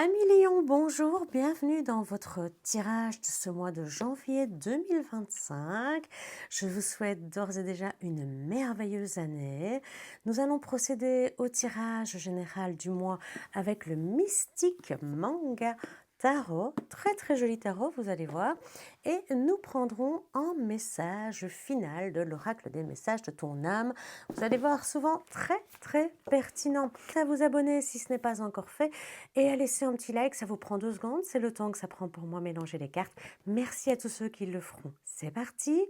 Amis Lion, bonjour, bienvenue dans votre tirage de ce mois de janvier 2025. Je vous souhaite d'ores et déjà une merveilleuse année. Nous allons procéder au tirage général du mois avec le Mystique Manga Tarot. Très très joli tarot, vous allez voir. Et nous prendrons un message final de l'oracle des messages de ton âme. Vous allez voir, souvent très très pertinent. À vous abonner si ce n'est pas encore fait et à laisser un petit like, ça vous prend 2 secondes, c'est le temps que ça prend pour moi mélanger les cartes. Merci à tous ceux qui le feront. C'est parti!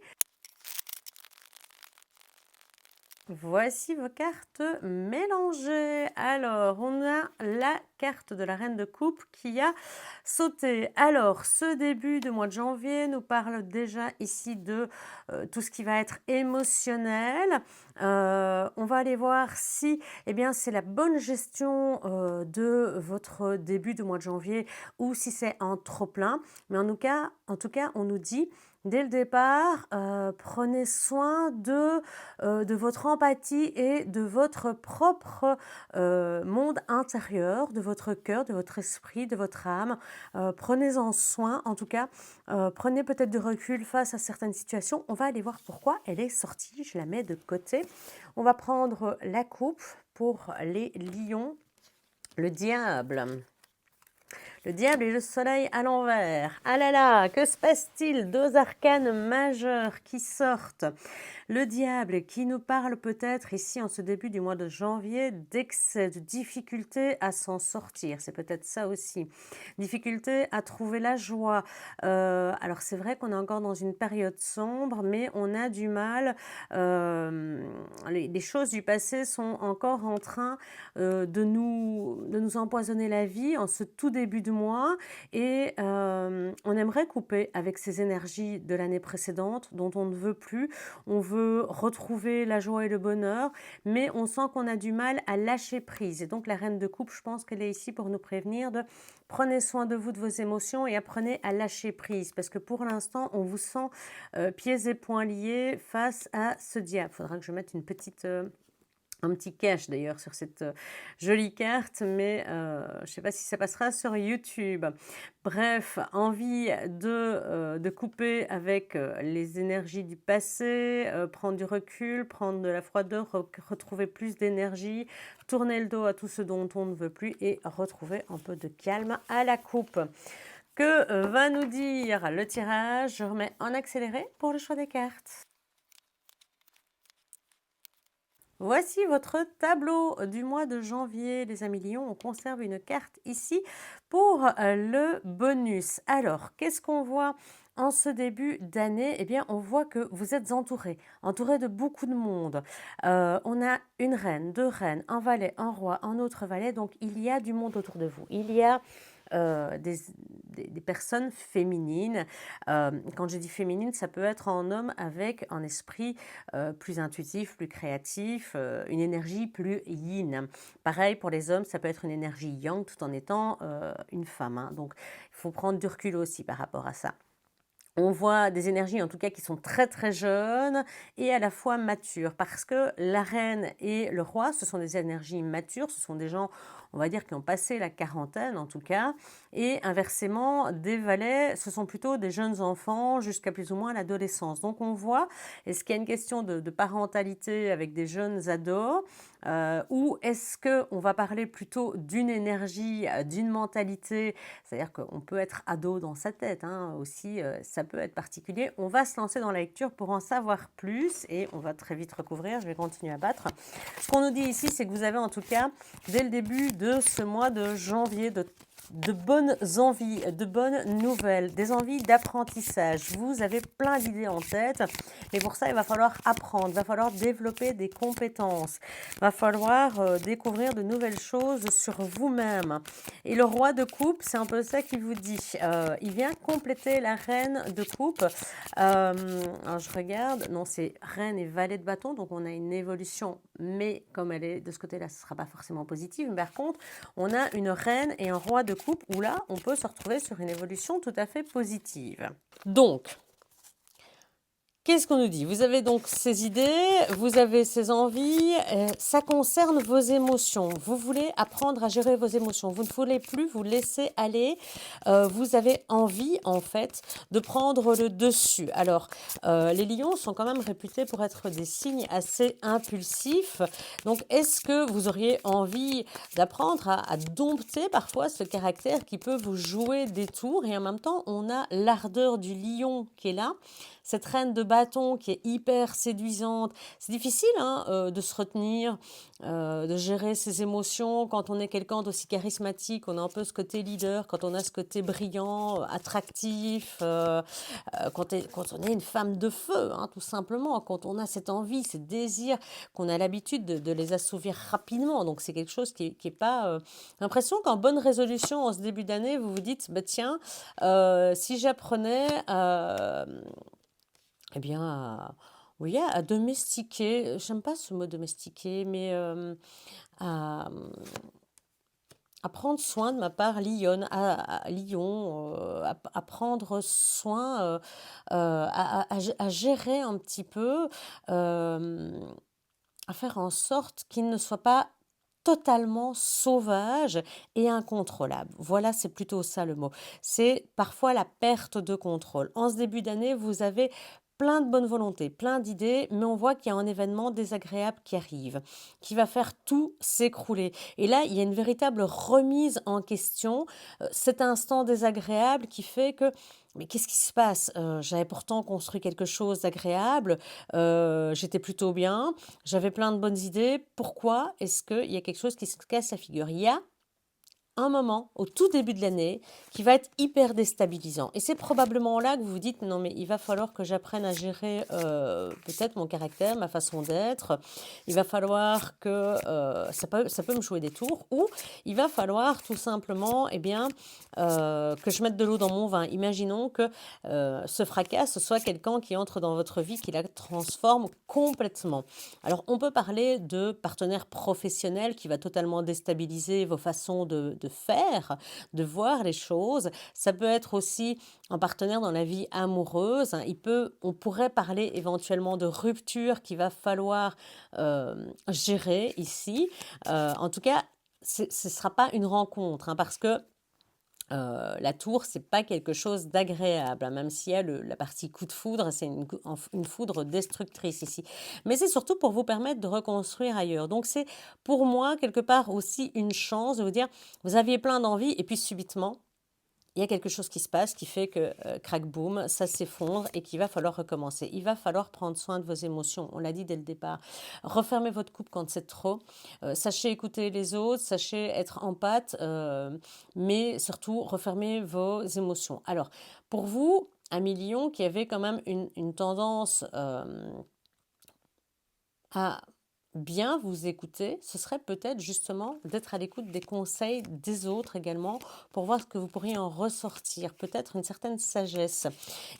Voici vos cartes mélangées. Alors, on a la carte de la Reine de Coupe qui a sauté. Alors, ce début de mois de janvier nous parle déjà ici de tout ce qui va être émotionnel. On va aller voir si c'est la bonne gestion de votre début de mois de janvier ou si c'est un trop-plein. Mais en tout cas, on nous dit dès le départ, prenez soin de votre empathie et de votre propre monde intérieur, de votre cœur, de votre esprit, de votre âme. Prenez-en soin, en tout cas, prenez peut-être du recul face à certaines situations. On va aller voir pourquoi elle est sortie, je la mets de côté. On va prendre la coupe pour les lions, le diable. Le diable et le soleil à l'envers. Ah là là, que se passe-t-il? 2 arcanes majeures qui sortent. Le diable qui nous parle peut-être ici en ce début du mois de janvier d'excès, de difficulté à s'en sortir. C'est peut-être ça aussi. Difficulté à trouver la joie. Alors c'est vrai qu'on est encore dans une période sombre, mais on a du mal. Les choses du passé sont encore en train de nous empoisonner la vie en ce tout début de mois et on aimerait couper avec ces énergies de l'année précédente dont on ne veut plus. On veut retrouver la joie et le bonheur, mais on sent qu'on a du mal à lâcher prise. Et donc la Reine de Coupe, je pense qu'elle est ici pour nous prévenir de prenez soin de vous, de vos émotions et apprenez à lâcher prise parce que pour l'instant, on vous sent pieds et poings liés face à ce diable. Il faudra que je mette une petite... un petit cache d'ailleurs sur cette jolie carte, mais je ne sais pas si ça passera sur YouTube. Bref, envie de couper avec les énergies du passé, prendre du recul, prendre de la froideur, retrouver plus d'énergie, tourner le dos à tout ce dont on ne veut plus et retrouver un peu de calme à la coupe. Que va nous dire le tirage? Je remets en accéléré pour le choix des cartes. Voici votre tableau du mois de janvier, les amis lions. On conserve une carte ici pour le bonus. Alors, qu'est-ce qu'on voit en ce début d'année? Eh bien, on voit que vous êtes entouré de beaucoup de monde. On a une reine, 2 reines, un valet, un roi, un autre valet. Donc, il y a du monde autour de vous. Il y a des personnes féminines. Quand je dis féminine, ça peut être un homme avec un esprit plus intuitif, plus créatif, une énergie plus yin. Pareil pour les hommes, ça peut être une énergie yang tout en étant une femme. Hein. Donc il faut prendre du recul aussi par rapport à ça. On voit des énergies en tout cas qui sont très très jeunes et à la fois matures parce que la reine et le roi, ce sont des énergies matures, ce sont des gens, on va dire, qui ont passé la quarantaine en tout cas. Et inversement, des valets, ce sont plutôt des jeunes enfants jusqu'à plus ou moins l'adolescence. Donc on voit, est-ce qu'il y a une question de parentalité avec des jeunes ados ou est-ce qu'on va parler plutôt d'une énergie, d'une mentalité, c'est-à-dire qu'on peut être ado dans sa tête hein, aussi, ça peut être particulier. On va se lancer dans la lecture pour en savoir plus et on va très vite recouvrir, je vais continuer à battre. Ce qu'on nous dit ici, c'est que vous avez en tout cas, dès le début de ce mois de janvier, de bonnes envies, de bonnes nouvelles, des envies d'apprentissage. Vous avez plein d'idées en tête, mais pour ça, il va falloir apprendre, il va falloir développer des compétences, il va falloir découvrir de nouvelles choses sur vous-même. Et le roi de coupe, c'est un peu ça qu'il vous dit. Il vient compléter la reine de coupe. Alors je regarde, non, c'est reine et valet de bâton, donc on a une évolution, mais comme elle est de ce côté-là, ce ne sera pas forcément positive. Mais par contre, on a une reine et un roi de coupe où là, on peut se retrouver sur une évolution tout à fait positive. Donc, Qu'est-ce qu'on nous dit? Vous avez donc ces idées, vous avez ces envies, ça concerne vos émotions. Vous voulez apprendre à gérer vos émotions. Vous ne voulez plus vous laisser aller. Vous avez envie, en fait, de prendre le dessus. Alors, les lions sont quand même réputés pour être des signes assez impulsifs. Donc, est-ce que vous auriez envie d'apprendre à dompter parfois ce caractère qui peut vous jouer des tours? Et en même temps, on a l'ardeur du lion qui est là, cette reine de bâton qui est hyper séduisante. C'est difficile hein, de se retenir, de gérer ses émotions quand on est quelqu'un d'aussi charismatique. On a un peu ce côté leader, quand on a ce côté brillant, attractif, quand on est une femme de feu, hein, tout simplement, quand on a cette envie, ce désir, qu'on a l'habitude de les assouvir rapidement. Donc c'est quelque chose qui est pas... l'impression qu'en bonne résolution, en ce début d'année, vous vous dites, bah, tiens, si j'apprenais... eh bien, oui, à domestiquer, j'aime pas ce mot domestiquer, mais à, à prendre soin de ma part lionne, lion, à prendre soin, à gérer un petit peu, à faire en sorte qu'il ne soit pas totalement sauvage et incontrôlable. Voilà, c'est plutôt ça le mot. C'est parfois la perte de contrôle. En ce début d'année, vous avez plein de bonne volonté, plein d'idées, mais on voit qu'il y a un événement désagréable qui arrive, qui va faire tout s'écrouler. Et là, il y a une véritable remise en question, cet instant désagréable qui fait que mais qu'est-ce qui se passe? J'avais pourtant construit quelque chose d'agréable, j'étais plutôt bien, j'avais plein de bonnes idées. Pourquoi est-ce qu'il y a quelque chose qui se casse la figure? Il y a un moment, au tout début de l'année, qui va être hyper déstabilisant. Et c'est probablement là que vous vous dites, non mais il va falloir que j'apprenne à gérer peut-être mon caractère, ma façon d'être. Il va falloir que ça peut me jouer des tours. Ou il va falloir tout simplement que je mette de l'eau dans mon vin. Imaginons que ce fracas, ce soit quelqu'un qui entre dans votre vie, qui la transforme complètement. Alors, on peut parler de partenaire professionnel qui va totalement déstabiliser vos façons de faire, de voir les choses. Ça peut être aussi un partenaire dans la vie amoureuse. On pourrait parler éventuellement de rupture qu'il va falloir gérer ici. En tout cas, ce ne sera pas une rencontre, hein, parce que la tour, c'est pas quelque chose d'agréable, hein, même s'il y a la partie coup de foudre, c'est une foudre destructrice ici. Mais c'est surtout pour vous permettre de reconstruire ailleurs. Donc c'est pour moi quelque part aussi une chance de vous dire, vous aviez plein d'envie et puis subitement, il y a quelque chose qui se passe qui fait que, crac boum, ça s'effondre et qu'il va falloir recommencer. Il va falloir prendre soin de vos émotions, on l'a dit dès le départ. Refermez votre coupe quand c'est trop, sachez écouter les autres, sachez être empathe, mais surtout refermez vos émotions. Alors, pour vous, amis lion qui avait quand même une tendance, à bien vous écouter, ce serait peut-être justement d'être à l'écoute des conseils des autres également pour voir ce que vous pourriez en ressortir, peut-être une certaine sagesse.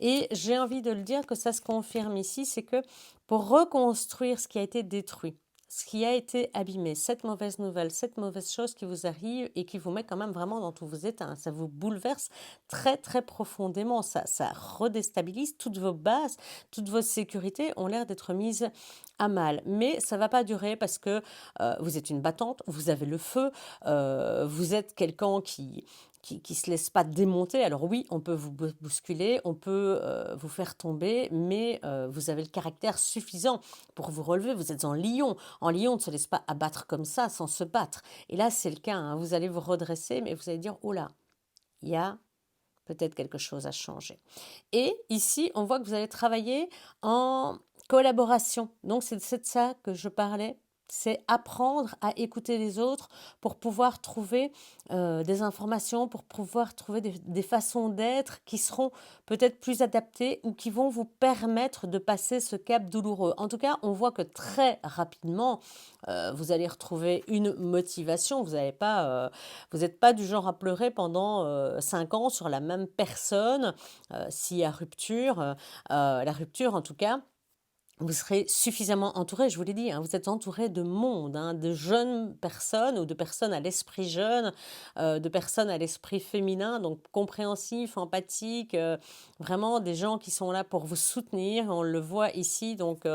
Et j'ai envie de le dire que ça se confirme ici, c'est que pour reconstruire ce qui a été détruit, ce qui a été abîmé, cette mauvaise nouvelle, cette mauvaise chose qui vous arrive et qui vous met quand même vraiment dans tous vos états, hein, ça vous bouleverse très très profondément, ça redéstabilise toutes vos bases, toutes vos sécurités ont l'air d'être mises à mal. Mais ça va pas durer parce que vous êtes une battante, vous avez le feu, vous êtes quelqu'un qui se laisse pas démonter. Alors oui, on peut vous bousculer, on peut vous faire tomber, mais vous avez le caractère suffisant pour vous relever. Vous êtes en lion. En lion, on ne se laisse pas abattre comme ça sans se battre. Et là, c'est le cas, hein. Vous allez vous redresser, mais vous allez dire, oh là, il y a peut-être quelque chose à changer. Et ici, on voit que vous allez travailler en collaboration. Donc, c'est de ça que je parlais. C'est apprendre à écouter les autres pour pouvoir trouver des informations, pour pouvoir trouver des façons d'être qui seront peut-être plus adaptées ou qui vont vous permettre de passer ce cap douloureux. En tout cas, on voit que très rapidement, vous allez retrouver une motivation. Vous n'êtes pas du genre à pleurer pendant 5 ans sur la même personne s'il y a rupture. La rupture, en tout cas, vous serez suffisamment entouré, je vous l'ai dit, hein, vous êtes entouré de monde, hein, de jeunes personnes ou de personnes à l'esprit jeune, de personnes à l'esprit féminin, donc compréhensifs, empathiques, vraiment des gens qui sont là pour vous soutenir, on le voit ici, donc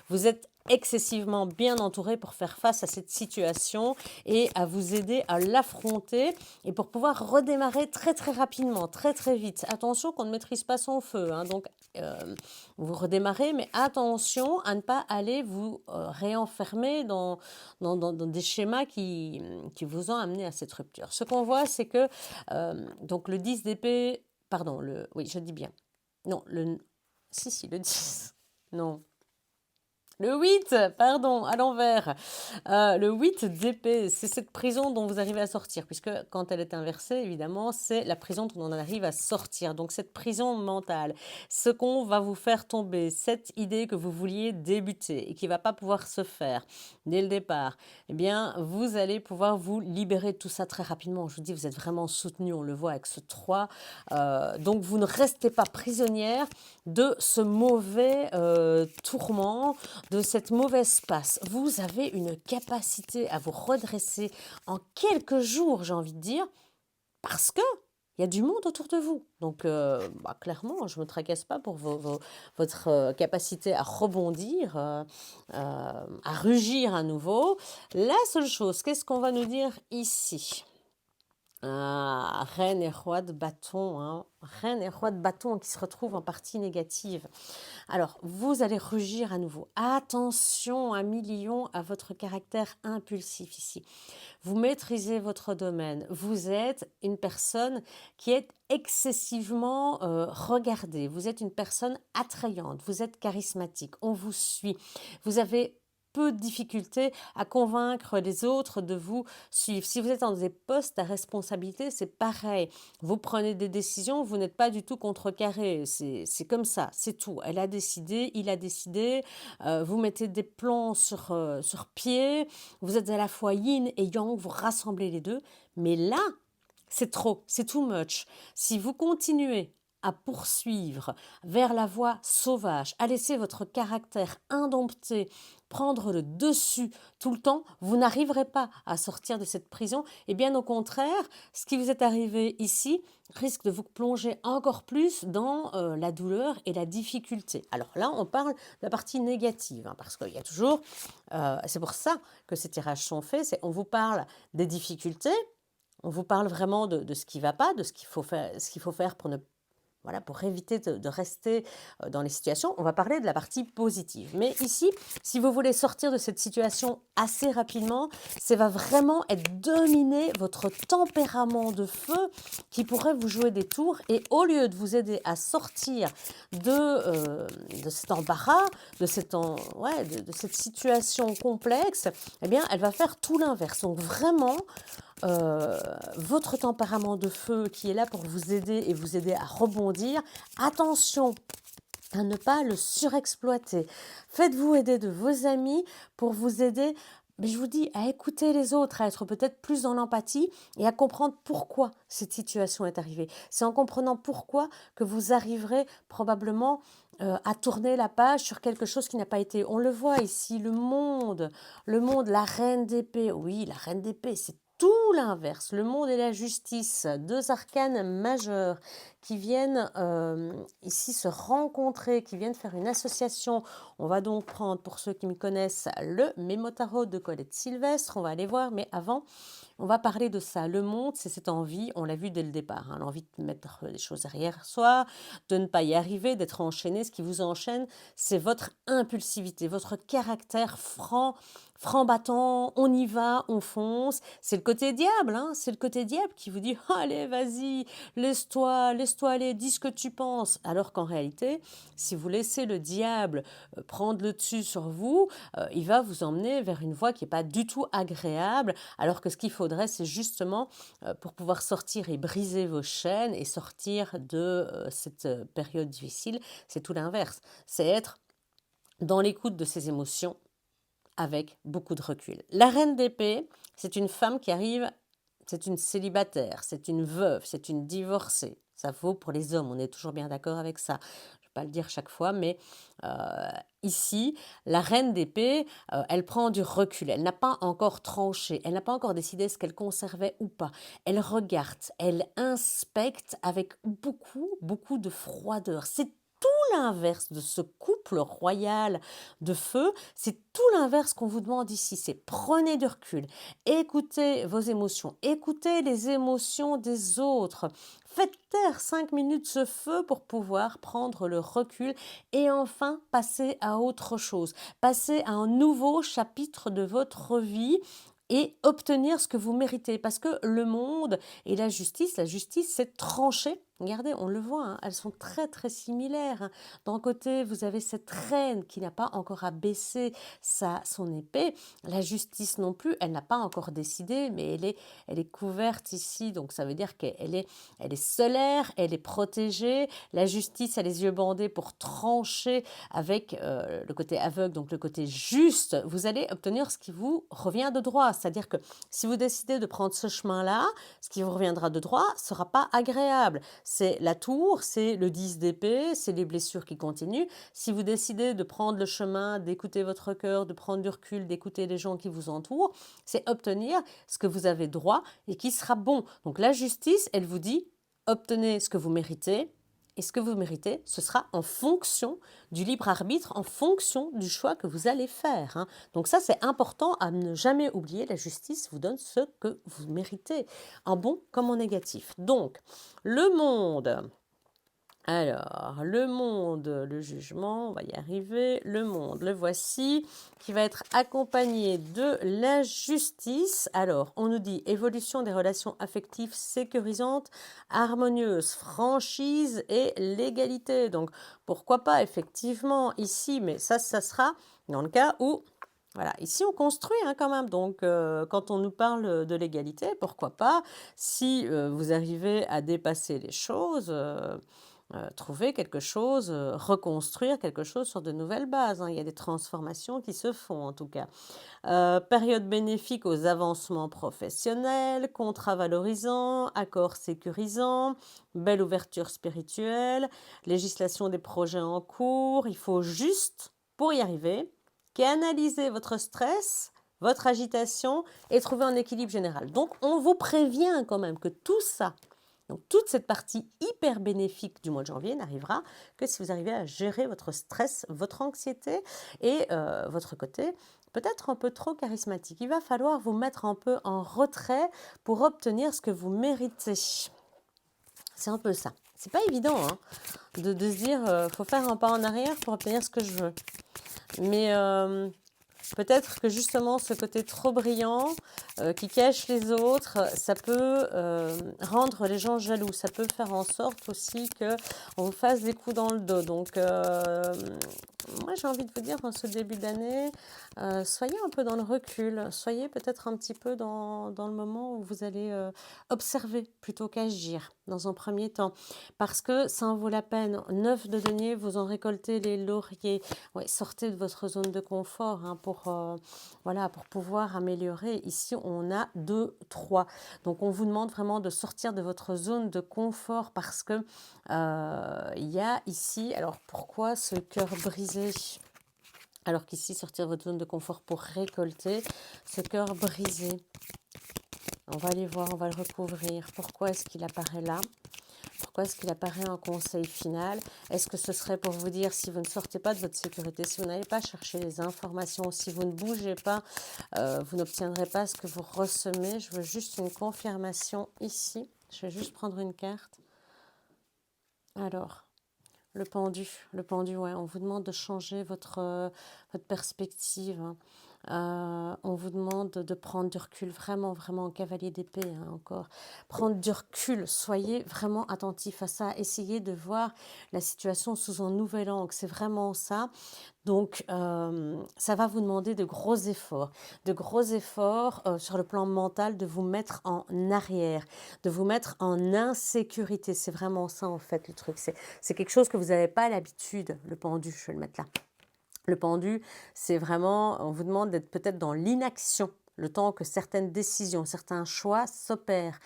vous êtes excessivement bien entouré pour faire face à cette situation et à vous aider à l'affronter et pour pouvoir redémarrer très très rapidement, très très vite. Attention qu'on ne maîtrise pas son feu, hein, donc vous redémarrez, mais attention à ne pas aller vous réenfermer dans des schémas qui vous ont amené à cette rupture. Ce qu'on voit, c'est que donc le 10 d'épée, pardon, oui, je dis bien. Non, si, le 10. Non, le 8, pardon, à l'envers. Le 8 d'épée, c'est cette prison dont vous arrivez à sortir, puisque quand elle est inversée, évidemment, c'est la prison dont on arrive à sortir. Donc cette prison mentale, ce qu'on va vous faire tomber, cette idée que vous vouliez débuter et qui ne va pas pouvoir se faire dès le départ, eh bien, vous allez pouvoir vous libérer de tout ça très rapidement. Je vous dis, vous êtes vraiment soutenu, on le voit avec ce 3. Donc vous ne restez pas prisonnière de ce mauvais tourment, de cette mauvaise passe. Vous avez une capacité à vous redresser en quelques jours, j'ai envie de dire, parce que il y a du monde autour de vous. Donc, clairement, je ne me tracasse pas pour votre capacité à rebondir, à rugir à nouveau. La seule chose, qu'est-ce qu'on va nous dire ici? Reine et roi de bâton, hein. Reine et roi de bâton qui se retrouvent en partie négative. Alors, vous allez rugir à nouveau. Attention, 1 million, à votre caractère impulsif ici. Vous maîtrisez votre domaine. Vous êtes une personne qui est excessivement regardée. Vous êtes une personne attrayante. Vous êtes charismatique. On vous suit. Vous avez peu de difficultés à convaincre les autres de vous suivre. Si vous êtes dans des postes à responsabilité, c'est pareil. Vous prenez des décisions, vous n'êtes pas du tout contrecarré. C'est comme ça, c'est tout. Elle a décidé, il a décidé. Vous mettez des plans sur pied. Vous êtes à la fois yin et yang, vous rassemblez les deux. Mais là, c'est trop, c'est too much. Si vous continuez à poursuivre vers la voie sauvage, à laisser votre caractère indompté prendre le dessus tout le temps, vous n'arriverez pas à sortir de cette prison. Et bien au contraire, ce qui vous est arrivé ici risque de vous plonger encore plus dans la douleur et la difficulté. Alors là, on parle de la partie négative, hein, parce qu'il y a toujours, c'est pour ça que ces tirages sont faits, on vous parle des difficultés, on vous parle vraiment de ce qui ne va pas, de ce qu'il faut faire pour ne voilà, pour éviter de rester dans les situations, on va parler de la partie positive. Mais ici, si vous voulez sortir de cette situation assez rapidement, ça va vraiment être dominer votre tempérament de feu qui pourrait vous jouer des tours. Et au lieu de vous aider à sortir de cet embarras, de cette situation complexe, eh bien, elle va faire tout l'inverse. Donc vraiment, votre tempérament de feu qui est là pour vous aider et vous aider à rebondir, attention à ne pas le surexploiter. Faites-vous aider de vos amis pour vous aider, mais je vous dis, à écouter les autres, à être peut-être plus dans l'empathie et à comprendre pourquoi cette situation est arrivée. C'est en comprenant pourquoi que vous arriverez probablement à tourner la page sur quelque chose qui n'a pas été. On le voit ici, le monde, la reine d'épée. Oui, la reine d'épée, c'est tout l'inverse. Le monde et la justice, 2 arcanes majeurs qui viennent ici se rencontrer, qui viennent faire une association. On va donc prendre, pour ceux qui me connaissent, le Mémo Tarot de Colette Sylvestre. On va aller voir, mais avant, on va parler de ça. Le monde, c'est cette envie, on l'a vu dès le départ, hein, l'envie de mettre les choses derrière soi, de ne pas y arriver, d'être enchaîné. Ce qui vous enchaîne, c'est votre impulsivité, votre caractère franc battant, on y va, on fonce. C'est le côté diable, hein, c'est le côté diable qui vous dit « Allez, vas-y, laisse-toi aller, dis ce que tu penses ». Alors qu'en réalité, si vous laissez le diable prendre le dessus sur vous, il va vous emmener vers une voie qui n'est pas du tout agréable, alors que ce qu'il faudrait, c'est justement, pour pouvoir sortir et briser vos chaînes et sortir de cette période difficile, c'est tout l'inverse. C'est être dans l'écoute de ses émotions, avec beaucoup de recul. La reine d'épée, c'est une femme qui arrive, c'est une célibataire, c'est une veuve, c'est une divorcée. Ça vaut pour les hommes, on est toujours bien d'accord avec ça. Je pas le dire chaque fois, mais euh, ici, la reine d'épée, elle prend du recul. Elle n'a pas encore tranché. Elle n'a pas encore décidé ce qu'elle conservait ou pas. Elle regarde, elle inspecte avec beaucoup, beaucoup de froideur. C'est tout l'inverse de ce couple royal de feu. C'est tout l'inverse qu'on vous demande ici. C'est prenez du recul, écoutez vos émotions, écoutez les émotions des autres. Faites taire 5 minutes ce feu pour pouvoir prendre le recul et enfin passer à autre chose, passer à un nouveau chapitre de votre vie et obtenir ce que vous méritez. Parce que le monde et la justice c'est tranché. Regardez, on le voit, hein, elles sont très très similaires, hein. D'un côté, vous avez cette reine qui n'a pas encore abaissé son épée. La justice non plus, elle n'a pas encore décidé, mais elle est couverte ici, donc ça veut dire elle est solaire, elle est protégée. La justice a les yeux bandés pour trancher avec le côté aveugle, donc le côté juste. Vous allez obtenir ce qui vous revient de droit, c'est-à-dire que si vous décidez de prendre ce chemin-là, ce qui vous reviendra de droit ne sera pas agréable. C'est la tour, c'est le 10 d'épée, c'est les blessures qui continuent. Si vous décidez de prendre le chemin, d'écouter votre cœur, de prendre du recul, d'écouter les gens qui vous entourent, c'est obtenir ce que vous avez droit et qui sera bon. Donc la justice, elle vous dit, obtenez ce que vous méritez. Et ce que vous méritez, ce sera en fonction du libre arbitre, en fonction du choix que vous allez faire, hein. Donc ça, c'est important à ne jamais oublier. La justice vous donne ce que vous méritez, en bon comme en négatif. Donc, le monde. Alors, le monde, le jugement, on va y arriver. Le monde, le voici, qui va être accompagné de la justice. Alors, on nous dit évolution des relations affectives sécurisantes, harmonieuses, franchise et l'égalité. Donc, pourquoi pas, effectivement, ici, mais ça sera dans le cas où... Voilà, ici on construit, hein, quand même, donc quand on nous parle de l'égalité, pourquoi pas, si vous arrivez à dépasser les choses, trouver quelque chose, reconstruire quelque chose sur de nouvelles bases, hein. Il y a des transformations qui se font en tout cas. Période bénéfique aux avancements professionnels, contrat valorisant, accord sécurisant, belle ouverture spirituelle, législation des projets en cours. Il faut juste, pour y arriver, canaliser votre stress, votre agitation et trouver un équilibre général. Donc, on vous prévient quand même que tout ça, donc toute cette partie hyper bénéfique du mois de janvier n'arrivera que si vous arrivez à gérer votre stress, votre anxiété et votre côté peut-être un peu trop charismatique. Il va falloir vous mettre un peu en retrait pour obtenir ce que vous méritez. C'est un peu ça. C'est pas évident, hein, de se dire faut faire un pas en arrière pour obtenir ce que je veux. Mais peut-être que justement ce côté trop brillant qui cache les autres, ça peut rendre les gens jaloux. Ça peut faire en sorte aussi qu'on vous fasse des coups dans le dos. Donc moi j'ai envie de vous dire en ce début d'année, soyez un peu dans le recul. Soyez peut-être un petit peu dans le moment où vous allez observer plutôt qu'agir dans un premier temps. Parce que ça en vaut la peine. 9 de denier, vous en récoltez les lauriers. Ouais, sortez de votre zone de confort, hein, voilà, pour pouvoir améliorer. Ici, on a 2, 3. Donc, on vous demande vraiment de sortir de votre zone de confort parce que il y a ici... Alors, pourquoi ce cœur brisé ? Alors qu'ici, sortir de votre zone de confort pour récolter ce cœur brisé. On va aller voir, on va le recouvrir. Pourquoi est-ce qu'il apparaît là ? Pourquoi est-ce qu'il apparaît en conseil final? Est-ce que ce serait pour vous dire si vous ne sortez pas de votre sécurité, si vous n'allez pas chercher les informations, si vous ne bougez pas, vous n'obtiendrez pas ce que vous ressemez? Je veux juste une confirmation ici. Je vais juste prendre une carte. Alors, le pendu, ouais, on vous demande de changer votre perspective, hein. On vous demande de prendre du recul, vraiment, vraiment, cavalier d'épée, hein, encore. Prendre du recul, soyez vraiment attentif à ça. Essayez de voir la situation sous un nouvel angle, c'est vraiment ça. Donc, ça va vous demander de gros efforts sur le plan mental, de vous mettre en arrière, de vous mettre en insécurité. C'est vraiment ça, en fait, le truc. C'est quelque chose que vous n'avez pas l'habitude, le pendu, je vais le mettre là. Le pendu, c'est vraiment, on vous demande d'être peut-être dans l'inaction, le temps que certaines décisions, certains choix s'opèrent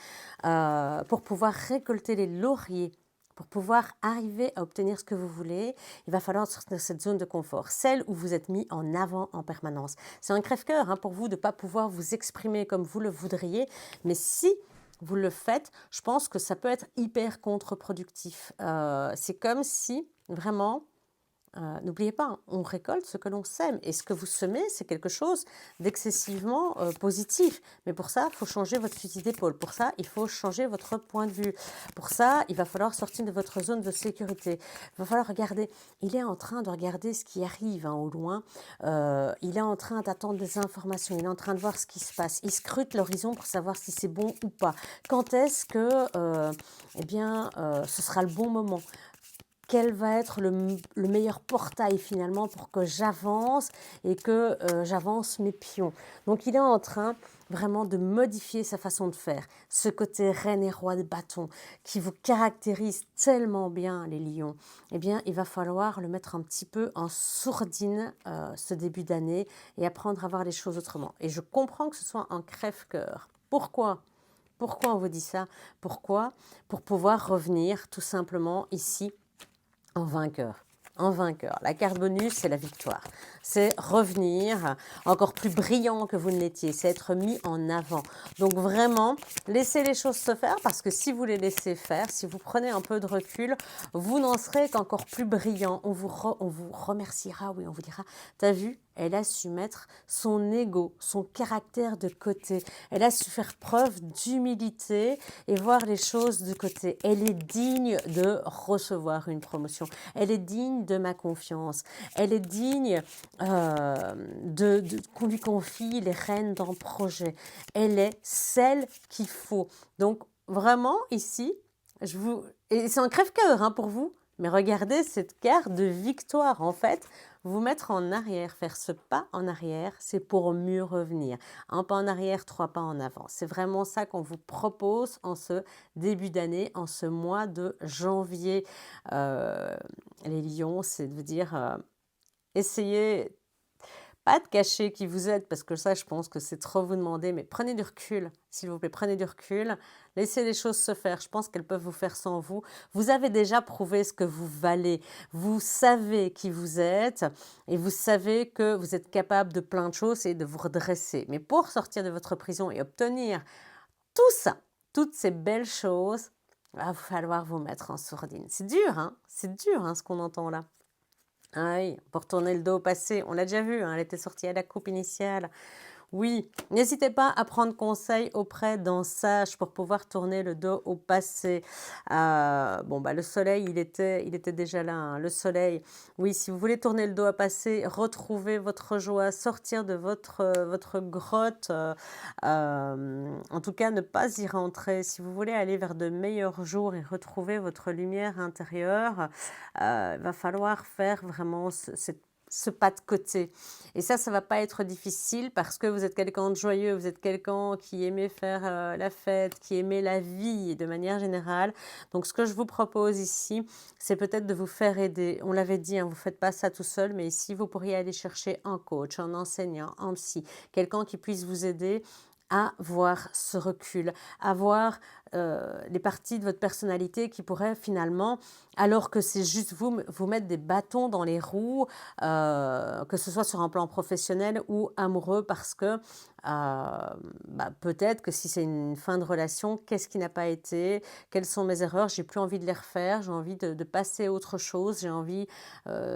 pour pouvoir récolter les lauriers Pour pouvoir arriver à obtenir ce que vous voulez, il va falloir sortir de cette zone de confort, celle où vous êtes mis en avant en permanence. C'est un crève-cœur hein, pour vous de ne pas pouvoir vous exprimer comme vous le voudriez, mais si vous le faites, je pense que ça peut être hyper contre-productif. C'est comme si vraiment n'oubliez pas, hein, on récolte ce que l'on sème et ce que vous semez, c'est quelque chose d'excessivement positif. Mais pour ça, il faut changer votre fusil d'épaule. Pour ça, il faut changer votre point de vue. Pour ça, il va falloir sortir de votre zone de sécurité. Il va falloir regarder. Il est en train de regarder ce qui arrive hein, au loin. Il est en train d'attendre des informations. Il est en train de voir ce qui se passe. Il scrute l'horizon pour savoir si c'est bon ou pas. Quand est-ce que, ce sera le bon moment? Quel va être le meilleur portail finalement pour que j'avance et que j'avance mes pions. Donc il est en train vraiment de modifier sa façon de faire. Ce côté reine et roi de bâton qui vous caractérise tellement bien les lions, eh bien il va falloir le mettre un petit peu en sourdine ce début d'année et apprendre à voir les choses autrement. Et je comprends que ce soit un crève-cœur. Pourquoi ? Pourquoi on vous dit ça? Pourquoi? Pour pouvoir revenir tout simplement ici en vainqueur. En vainqueur. La carte bonus, c'est la victoire. C'est revenir encore plus brillant que vous ne l'étiez. C'est être mis en avant. Donc vraiment, laissez les choses se faire parce que si vous les laissez faire, si vous prenez un peu de recul, vous n'en serez qu'encore plus brillant. On vous remerciera, oui, on vous dira, t'as vu, elle a su mettre son ego, son caractère de côté. Elle a su faire preuve d'humilité et voir les choses de côté. Elle est digne de recevoir une promotion. Elle est digne de ma confiance. Elle est digne qu'on lui confie les rênes d'un projet. Elle est celle qu'il faut. Donc vraiment ici, et c'est un crève-cœur hein, pour vous, mais regardez cette carte de victoire en fait. Vous mettre en arrière, faire ce pas en arrière, c'est pour mieux revenir. Un pas en arrière, 3 pas en avant. C'est vraiment ça qu'on vous propose en ce début d'année, en ce mois de janvier. Les lions, c'est de vous dire, essayez pas de cacher qui vous êtes, parce que ça, je pense que c'est trop vous demander, mais prenez du recul, s'il vous plaît, prenez du recul, laissez les choses se faire, je pense qu'elles peuvent vous faire sans vous. Vous avez déjà prouvé ce que vous valez, vous savez qui vous êtes, et vous savez que vous êtes capable de plein de choses et de vous redresser. Mais pour sortir de votre prison et obtenir tout ça, toutes ces belles choses, il va falloir vous mettre en sourdine. C'est dur, hein ce qu'on entend là. Ah oui, pour tourner le dos au passé, on l'a déjà vu, hein, elle était sortie à la coupe initiale. Oui, n'hésitez pas à prendre conseil auprès d'un sage pour pouvoir tourner le dos au passé. Le soleil, il était déjà là, hein, le soleil. Oui, si vous voulez tourner le dos au passé, retrouver votre joie, sortir de votre grotte, en tout cas, ne pas y rentrer. Si vous voulez aller vers de meilleurs jours et retrouver votre lumière intérieure, il va falloir faire vraiment ce pas de côté. Et ça va pas être difficile parce que vous êtes quelqu'un de joyeux, vous êtes quelqu'un qui aimait faire la fête, qui aimait la vie de manière générale. Donc ce que je vous propose ici, c'est peut-être de vous faire aider. On l'avait dit, hein, vous ne faites pas ça tout seul, mais ici vous pourriez aller chercher un coach, un enseignant, un psy, quelqu'un qui puisse vous aider à voir ce recul, à voir les parties de votre personnalité qui pourraient finalement, alors que c'est juste vous mettre des bâtons dans les roues, que ce soit sur un plan professionnel ou amoureux, parce que peut-être que si c'est une fin de relation, qu'est-ce qui n'a pas été, quelles sont mes erreurs, j'ai plus envie de les refaire, j'ai envie de passer à autre chose, j'ai envie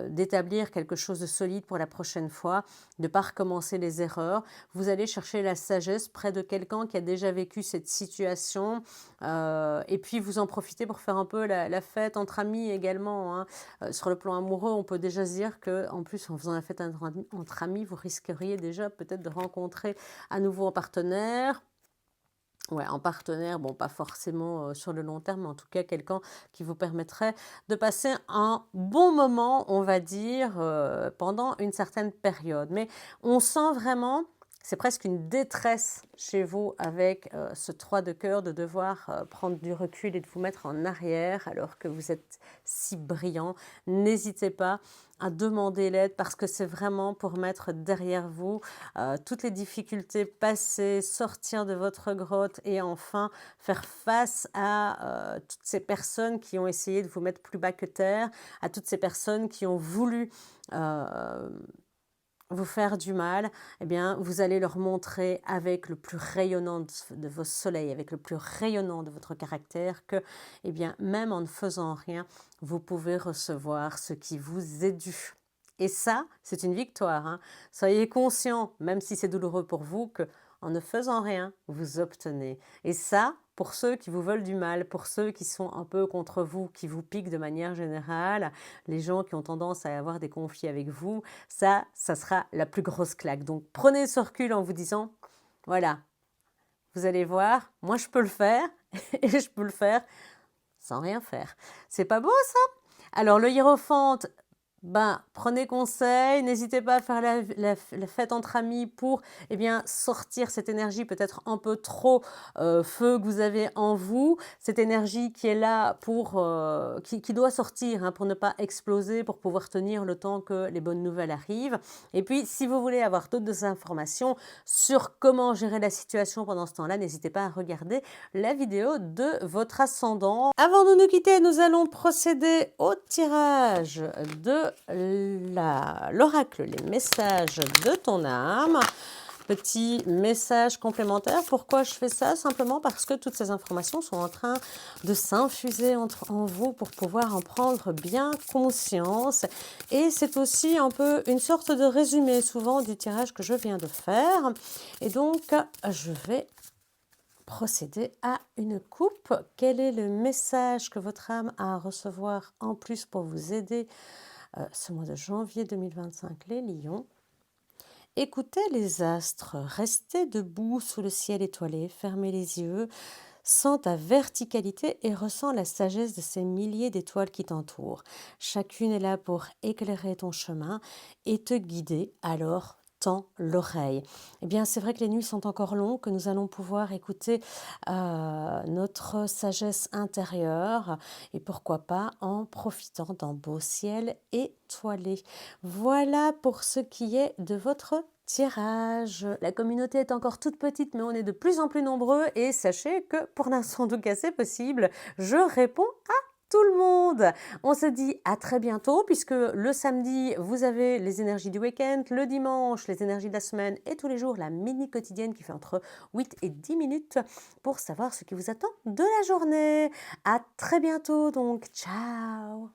d'établir quelque chose de solide pour la prochaine fois, de ne pas recommencer les erreurs. Vous allez chercher la sagesse près de quelqu'un qui a déjà vécu cette situation, et puis vous en profitez pour faire un peu la fête entre amis également, hein. Sur le plan amoureux, on peut déjà se dire qu'en plus en faisant la fête entre amis, vous risqueriez déjà peut-être de rencontrer à nouveau un partenaire. Ouais, un partenaire, bon, pas forcément sur le long terme, mais en tout cas quelqu'un qui vous permettrait de passer un bon moment, on va dire, pendant une certaine période. Mais on sent vraiment c'est presque une détresse chez vous avec ce 3 de cœur de devoir prendre du recul et de vous mettre en arrière alors que vous êtes si brillant. N'hésitez pas à demander l'aide parce que c'est vraiment pour mettre derrière vous toutes les difficultés passées, sortir de votre grotte et enfin faire face à toutes ces personnes qui ont essayé de vous mettre plus bas que terre, à toutes ces personnes qui ont voulu euh, vous faire du mal, eh bien, vous allez leur montrer avec le plus rayonnant de vos soleils, avec le plus rayonnant de votre caractère, que, eh bien, même en ne faisant rien, vous pouvez recevoir ce qui vous est dû. Et ça, c'est une victoire, hein. Soyez conscient, même si c'est douloureux pour vous, que en ne faisant rien, vous obtenez. Et ça, pour ceux qui vous veulent du mal, pour ceux qui sont un peu contre vous, qui vous piquent de manière générale, les gens qui ont tendance à avoir des conflits avec vous, ça sera la plus grosse claque. Donc prenez ce recul en vous disant, voilà, vous allez voir, moi je peux le faire et je peux le faire sans rien faire. C'est pas beau ça? Alors le hiérophante, ben, prenez conseil, n'hésitez pas à faire la fête entre amis pour eh bien, sortir cette énergie peut-être un peu trop feu que vous avez en vous, cette énergie qui est là pour, qui doit sortir hein, pour ne pas exploser, pour pouvoir tenir le temps que les bonnes nouvelles arrivent. Et puis, si vous voulez avoir d'autres informations sur comment gérer la situation pendant ce temps-là, n'hésitez pas à regarder la vidéo de votre ascendant. Avant de nous quitter, nous allons procéder au tirage de l'oracle, les messages de ton âme. Petit message complémentaire. Pourquoi je fais ça? Simplement parce que toutes ces informations sont en train de s'infuser en vous pour pouvoir en prendre bien conscience. Et c'est aussi un peu une sorte de résumé souvent du tirage que je viens de faire. Et donc, je vais procéder à une coupe. Quel est le message que votre âme a à recevoir en plus pour vous aider ce mois de janvier 2025, les lions? Écoutez les astres, restez debout sous le ciel étoilé, fermez les yeux, sens ta verticalité et ressens la sagesse de ces milliers d'étoiles qui t'entourent. Chacune est là pour éclairer ton chemin et te guider, alors tends l'oreille. Eh bien, c'est vrai que les nuits sont encore longues, que nous allons pouvoir écouter notre sagesse intérieure et pourquoi pas en profitant d'un beau ciel étoilé. Voilà pour ce qui est de votre tirage. La communauté est encore toute petite, mais on est de plus en plus nombreux et sachez que pour l'instant, en tout cas, c'est possible. Je réponds à tout le monde. On se dit à très bientôt puisque le samedi, vous avez les énergies du week-end, le dimanche, les énergies de la semaine et tous les jours, la mini quotidienne qui fait entre 8 et 10 minutes pour savoir ce qui vous attend de la journée. À très bientôt donc. Ciao.